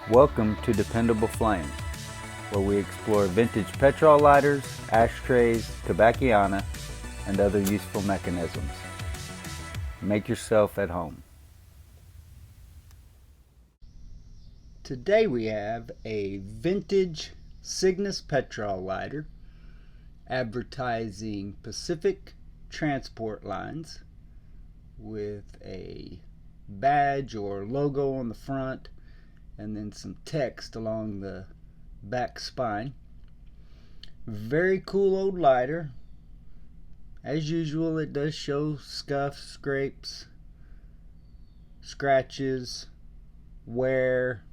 Welcome to Dependable Flame, where we explore vintage petrol lighters, ashtrays, tobacciana, and other useful mechanisms. Make yourself at home. Today we have a vintage Cygnus Petrol lighter advertising Pacific Transport Lines with a badge or logo on the front and then some text along the back spine. Very cool old lighter. As usual, it does show scuffs, scrapes, scratches, wear,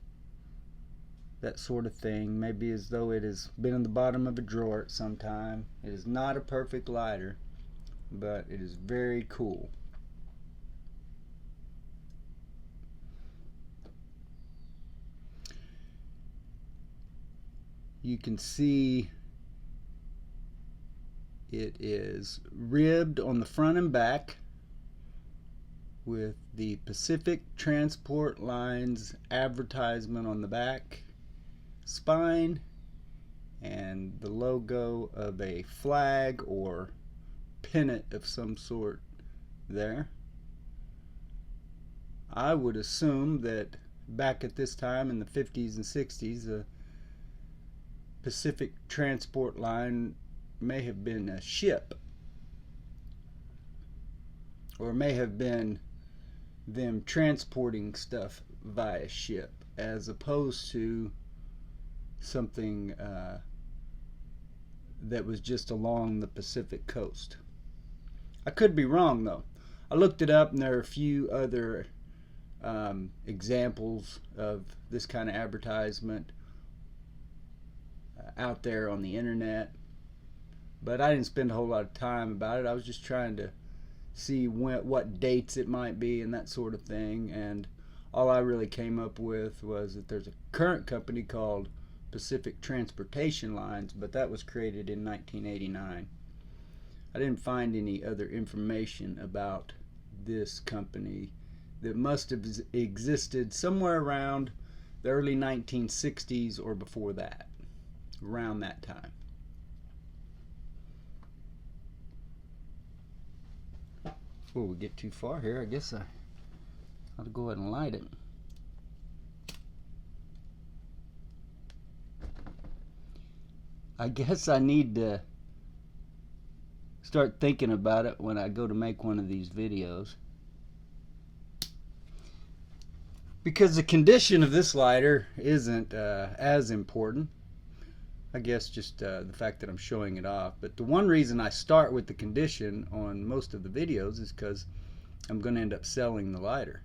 that sort of thing. Maybe as though it has been in the bottom of a drawer at some time. It is not a perfect lighter, but it is very cool. You can see it is ribbed on the front and back with the Pacific Transport Lines advertisement on the back spine and the logo of a flag or pennant of some sort there. I would assume that back at this time in the 50s and 60s, the Pacific Transport Line may have been a ship, or may have been them transporting stuff via ship as opposed to something that was just along the Pacific coast. I could be wrong though. I looked it up and there are a few other examples of this kind of advertisement out there on the internet, but I didn't spend a whole lot of time about it. I was just trying to see what dates it might be and that sort of thing, and all I really came up with was that there's a current company called Pacific Transportation Lines, but that was created in 1989. I didn't find any other information about this company that must have existed somewhere around the early 1960s or before that, around that time. Before we get too far here, I guess I ought to go ahead and light it. I guess I need to start thinking about it when I go to make one of these videos, because the condition of this lighter isn't as important. I guess just the fact that I'm showing it off. But the one reason I start with the condition on most of the videos is because I'm going to end up selling the lighter,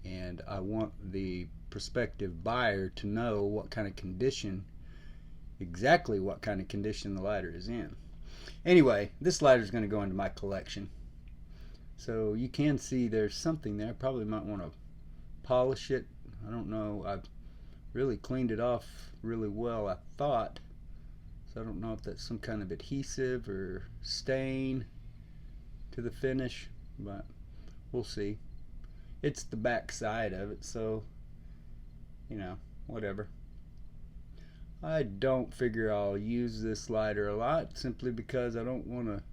and I want the prospective buyer to know what kind of condition, exactly what kind of condition the lighter is in. Anyway, this lighter is going to go into my collection, so you can see there's something there. Probably might want to polish it. I don't know. I've really cleaned it off really well, I thought, so I don't know if that's some kind of adhesive or stain to the finish, but we'll see. It's the back side of it, so you know, whatever. I don't figure I'll use this lighter a lot, simply because I don't want to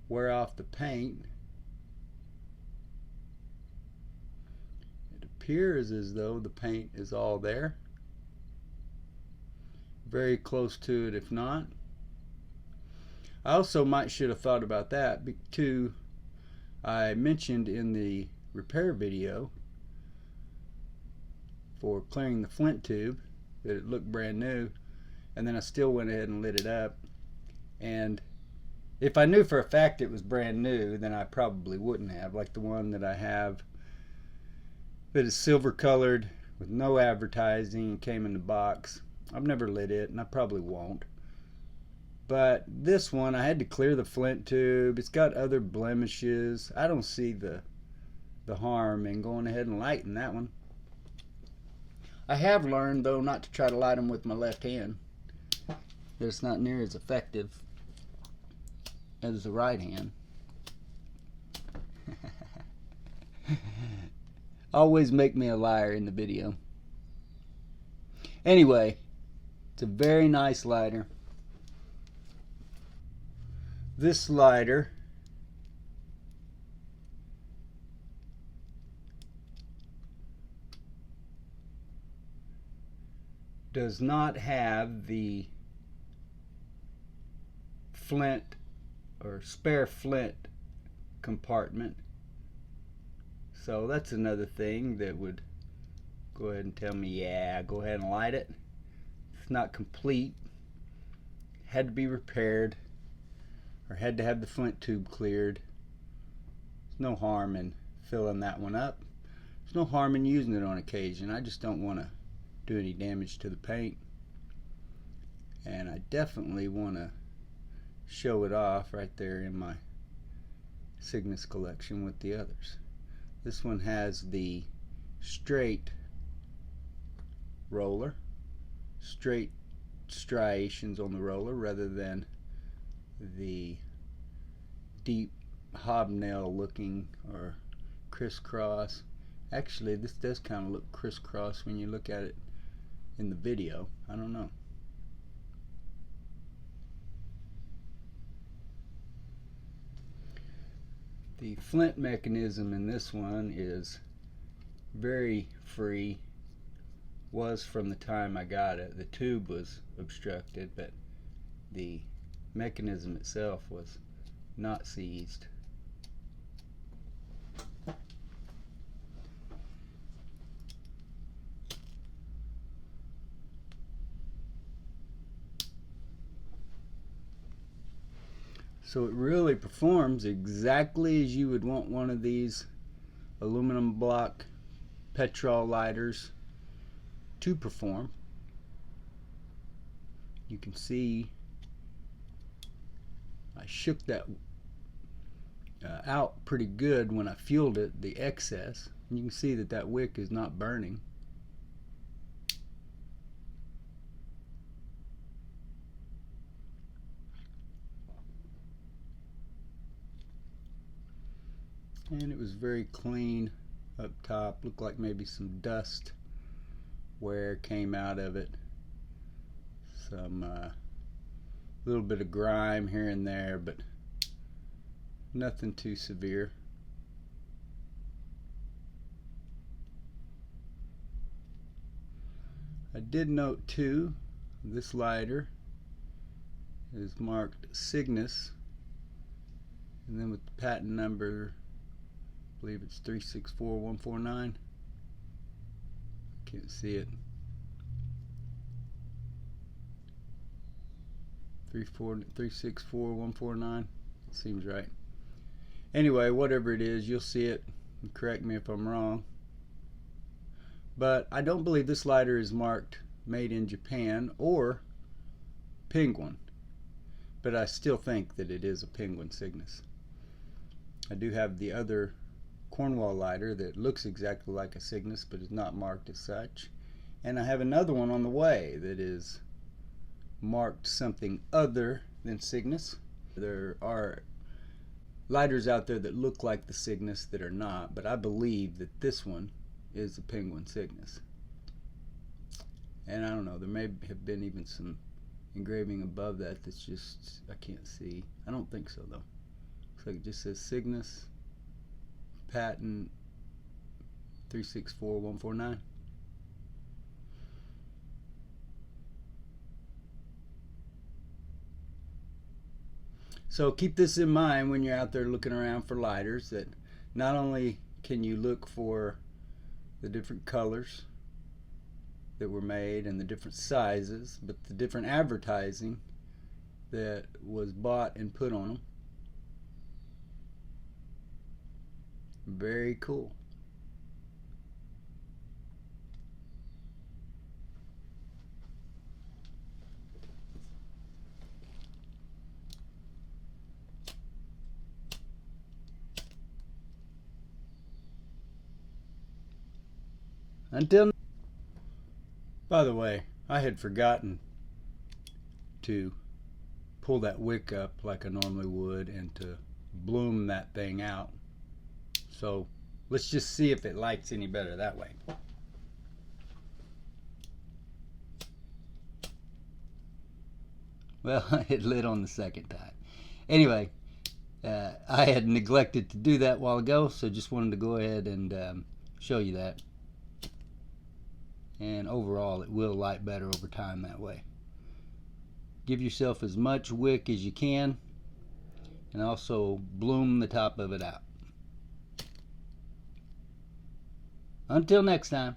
wear off the paint. It appears as though the paint is all there. Very close to it if not. I also should have thought about that too. I mentioned in the repair video for clearing the flint tube that it looked brand new, and then I still went ahead and lit it up, and if I knew for a fact it was brand new, then I probably wouldn't have, like the one that I have that is silver colored with no advertising and came in the box. I've never lit it, and I probably won't. But this one, I had to clear the flint tube. It's got other blemishes. I don't see the harm in going ahead and lighting that one. I have learned, though, not to try to light them with my left hand. It's not near as effective as the right hand. Always make me a liar in the video. Anyway, it's a very nice lighter. This lighter does not have the flint or spare flint compartment, so that's another thing that would go ahead and tell me, yeah, go ahead and light it. It's not complete, had to be repaired, or had to have the flint tube cleared. There's no harm in filling that one up. There's no harm in using it on occasion. I just don't want to do any damage to the paint, and I definitely want to show it off right there in my Cygnus collection with the others. This one has the straight roller, straight striations on the roller rather than the deep hobnail looking or crisscross. Actually, this does kind of look crisscross when you look at it in the video. I don't know. The flint mechanism in this one is very free. Was from the time I got it. The tube was obstructed, but the mechanism itself was not seized. So it really performs exactly as you would want one of these aluminum block petrol lighters to perform. You can see I shook that out pretty good when I fueled it, the excess. And you can see that that wick is not burning. And it was very clean up top. Looked like maybe some dust wear came out of it. Some little bit of grime here and there, but nothing too severe. I did note too, this lighter is marked Cygnus, and then with the patent number, I believe it's 364149. Can't see it. 364149. Seems right. Anyway, whatever it is, you'll see it. Correct me if I'm wrong. But I don't believe this lighter is marked made in Japan or Penguin. But I still think that it is a Penguin Cygnus. I do have the other Cornwall lighter that looks exactly like a Cygnus but is not marked as such, and I have another one on the way that is marked something other than Cygnus. There are lighters out there that look like the Cygnus that are not, but I believe that this one is a Penguin Cygnus. And I don't know, there may have been even some engraving above that that's just I can't see. I don't think so though. Looks like it just says Cygnus, patent 364149. So keep this in mind when you're out there looking around for lighters, that not only can you look for the different colors that were made and the different sizes, but the different advertising that was bought and put on them. Very cool. Until, by the way, I had forgotten to pull that wick up like I normally would and to bloom that thing out. So let's just see if it lights any better that way. Well, it lit on the second time. Anyway, I had neglected to do that a while ago, so just wanted to go ahead and show you that. And overall, it will light better over time that way. Give yourself as much wick as you can, and also bloom the top of it out. Until next time.